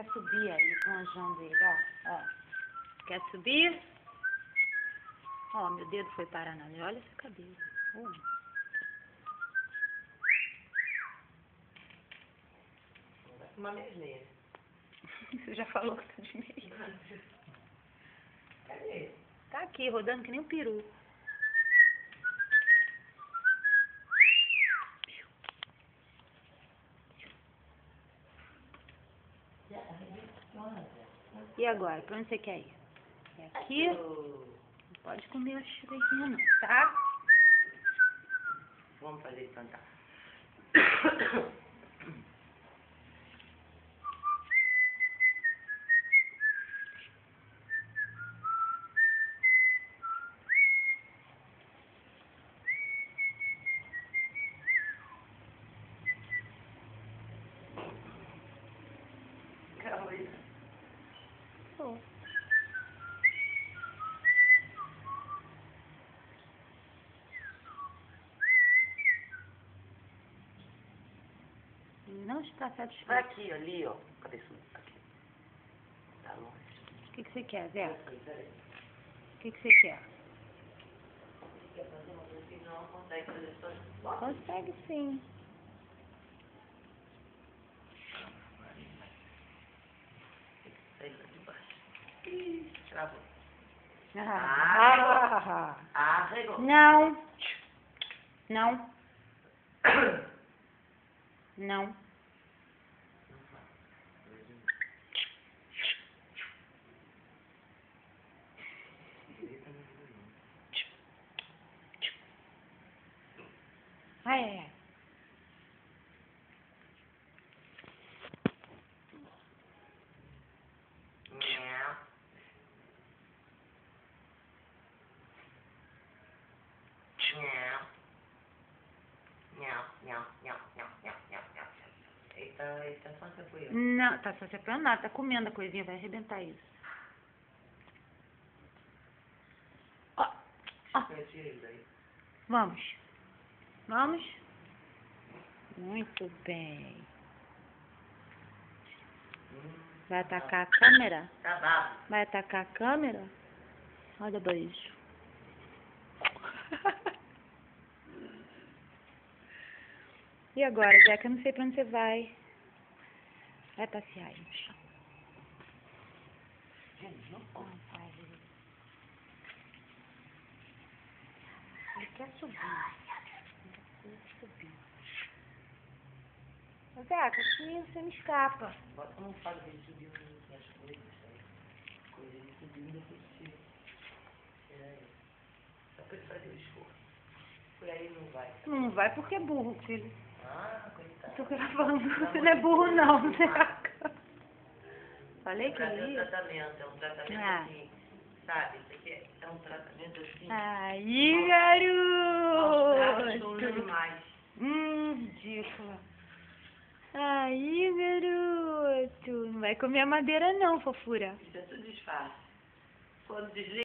quer subir aí com a João dele, ó. Quer subir? Ó, meu dedo foi parar na olha esse cabelo. Uma meia. Você já falou que tá de meia. Cadê? Tá aqui, rodando que nem um peru. E agora, pra onde você quer ir? É aqui? Não pode comer a chureirinha não, tá? Vamos fazer ele cantar. Pô. Ele não está Vai satisfeito. aqui, ali, ó. Cabeça. Aqui. Tá longe. O que você quer, Zé? Peraí. O que você quer? Quer fazer uma coisa que não consegue fazer só? Consegue sim. Sai lá de baixo. Ih, travou. Ah. Arregou. Não. Não. Não. Ai, ai, ai. Eita, só você foi eu. Não, tá só separando nada, tá comendo a coisinha, vai arrebentar isso. Ó, ó, Eu tirei daí. vamos. Vamos? Muito bem. Vai atacar a câmera? Tá bravo. Vai atacar a câmera? Olha o beijo. E agora, Zeca? Eu não sei pra onde você vai. Vai passear aí no chão. Gente, não pode. Não vai. Ele quer subir. Ele quer subir. Ô, Zeca, aqui você me escapa. Bota não fala que ele subiu as coisas, sabe? Coisa ele subiu e depois tira. Só pra ele fazer o esforço. Por aí ele não vai. Não vai porque é burro, filho. Ah, coitado. Tô gravando. Você não é burro não, Zeca. Falei que Pra ele ter um ia. tratamento, é um tratamento assim, sabe? Isso aqui é um tratamento assim. Aí, Maus tratos com os garoto. animais. Ridícula. Aí, garoto. Não vai comer a madeira não, fofura. Isso é tudo disfarce. Quando desliga.